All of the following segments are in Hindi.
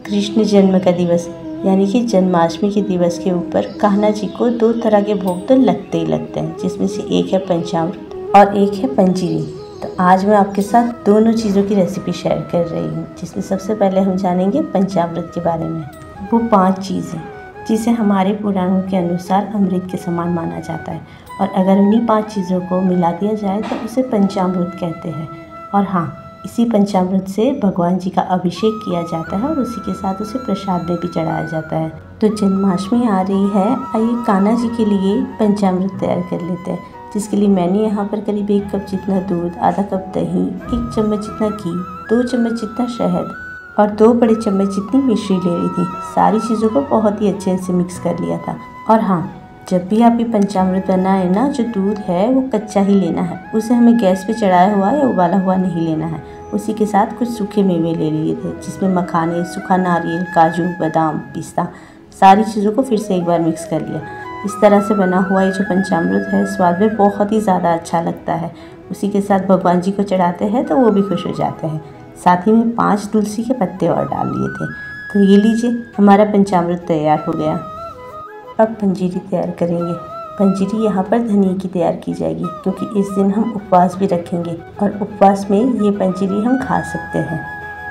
कृष्ण जन्म का दिवस यानी कि जन्माष्टमी के दिवस के ऊपर कान्हा जी को 2 तरह के भोग तो लगते ही लगते हैं, जिसमें से एक है पंचामृत और एक है पंजीरी। तो आज मैं आपके साथ दोनों चीज़ों की रेसिपी शेयर कर रही हूँ, जिसमें सबसे पहले हम जानेंगे पंचामृत के बारे में। वो 5 चीज़ें जिसे हमारे पुराणों के अनुसार अमृत के समान माना जाता है, और अगर उन्हीं 5 चीज़ों को मिला दिया जाए तो उसे पंचामृत कहते हैं। और हाँ, इसी पंचामृत से भगवान जी का अभिषेक किया जाता है और उसी के साथ उसे प्रसाद में भी चढ़ाया जाता है। तो जन्माष्टमी आ रही है, आइए कान्हा जी के लिए पंचामृत तैयार कर लेते हैं, जिसके लिए मैंने यहाँ पर करीब 1 कप जितना दूध, आधा कप दही, 1 चम्मच जितना घी, 2 चम्मच जितना शहद और 2 बड़े चम्मच जितनी मिश्री ले ली थी। सारी चीज़ों को बहुत ही अच्छे से मिक्स कर लिया था। और हाँ, जब भी आप ये पंचामृत बनाए ना, जो दूध है वो कच्चा ही लेना है, उसे हमें गैस पे चढ़ाया हुआ या उबाला हुआ नहीं लेना है। उसी के साथ कुछ सूखे मेवे ले लिए थे, जिसमें मखाने, सूखा नारियल, काजू, बादाम, पिस्ता, सारी चीज़ों को फिर से एक बार मिक्स कर लिया। इस तरह से बना हुआ ये जो पंचामृत है स्वाद में बहुत ही ज़्यादा अच्छा लगता है। उसी के साथ भगवान जी को चढ़ाते हैं तो वो भी खुश हो जाते हैं। साथ ही में 5 तुलसी के पत्ते और डाल लिए थे। तो ये लीजिए, हमारा पंचामृत तैयार हो गया। अब पंजीरी तैयार करेंगे। पंजीरी यहाँ पर धनिया की तैयार की जाएगी, क्योंकि इस दिन हम उपवास भी रखेंगे और उपवास में ये पंजीरी हम खा सकते हैं।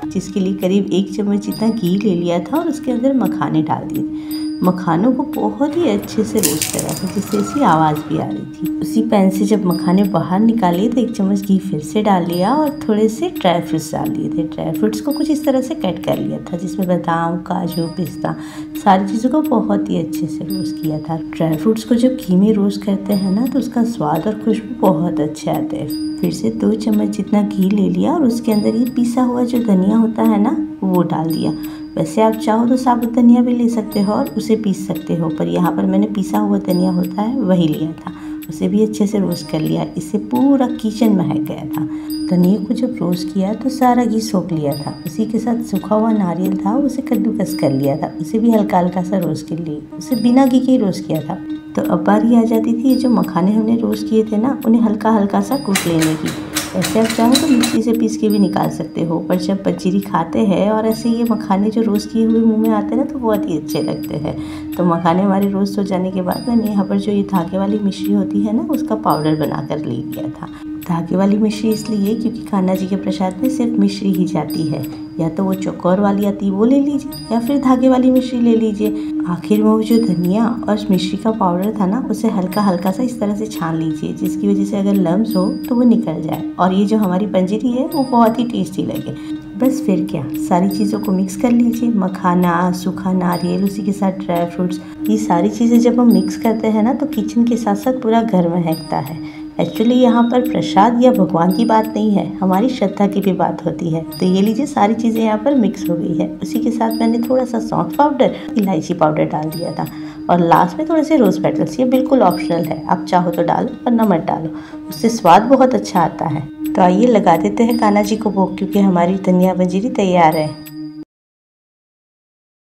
जिसके लिए करीब 1 चम्मच जितना घी ले लिया था और उसके अंदर मखाने डाल दिए। मखानों को बहुत ही अच्छे से रोस्ट करा था, जिससे इसकी आवाज़ भी आ रही थी। उसी पैन से जब मखाने बाहर निकाले तो 1 चम्मच घी फिर से डाल लिया और थोड़े से ड्राई फ्रूट्स डाल दिए थे। ड्राई फ्रूट्स को कुछ इस तरह से कट कर लिया था, जिसमें बादाम, काजू, पिस्ता, सारी चीज़ों को बहुत ही अच्छे से रोस्ट किया था। ड्राई फ्रूट्स को जब घी में रोस्ट करते हैं ना, तो उसका स्वाद और खुशबू बहुत अच्छे आते हैं। फिर से 2 चम्मच जितना घी ले लिया और उसके अंदर ये पिसा हुआ जो धनिया होता है ना, वो डाल दिया। वैसे आप चाहो तो साबुत धनिया भी ले सकते हो और उसे पीस सकते हो, पर यहाँ पर मैंने पिसा हुआ धनिया होता है वही लिया था। उसे भी अच्छे से रोस्ट कर लिया। इससे पूरा किचन महक गया था। धनिया को जब रोस्ट किया तो सारा घी सोख लिया था। उसी के साथ सूखा हुआ नारियल था, उसे कद्दूकस कर लिया था। उसे भी हल्का हल्का सा रोस्ट कर लिया। उसे बिना घी के ही रोस्ट किया था। तो अब बारी आ जाती थी, ये जो मखाने हमने रोस्ट किए थे ना, उन्हें हल्का हल्का सा कूट लेने की। ऐसे आप चाहो तो मिक्सी से पीस के भी निकाल सकते हो, पर जब पंजीरी खाते हैं और ऐसे ये मखाने जो रोस्ट किए हुए मुंह में आते हैं ना, तो बहुत ही अच्छे लगते हैं। तो मखाने हमारे रोस्ट हो जाने के बाद मैंने यहाँ पर जो ये धागे वाली मिश्री होती है ना, उसका पाउडर बना कर ले लिया था। धागे वाली मिश्री इसलिए क्योंकि कान्हा जी के प्रसाद में सिर्फ मिश्री ही जाती है। या तो वो चौकोर वाली आती है वो ले लीजिए, या फिर धागे वाली मिश्री ले लीजिए। आखिर में वो जो धनिया और मिश्री का पाउडर था ना, उसे हल्का हल्का सा इस तरह से छान लीजिए, जिसकी वजह से अगर लम्स हो तो वो निकल जाए और ये जो हमारी पंजीरी है वो बहुत ही टेस्टी लगे। बस फिर क्या, सारी चीज़ों को मिक्स कर लीजिए। मखाना, सूखा नारियल, उसी के साथ ड्राई फ्रूट्स, ये सारी चीज़ें जब हम मिक्स करते हैं ना, तो किचन के साथ साथ पूरा घर महकता है। एक्चुअली यहाँ पर प्रसाद या भगवान की बात नहीं है, हमारी श्रद्धा की भी बात होती है। तो ये लीजिए, सारी चीज़ें यहाँ पर मिक्स हो गई है। उसी के साथ मैंने थोड़ा सा सौंठ पाउडर, इलायची पाउडर डाल दिया था और लास्ट में थोड़े से रोज़ पेटल्स। ये बिल्कुल ऑप्शनल है, आप चाहो तो डालो वरना मत डालो, उससे स्वाद बहुत अच्छा आता है। तो आइए लगा देते हैं कान्हा जी को भोग, क्योंकि हमारी धनिया पंजीरी तैयार है।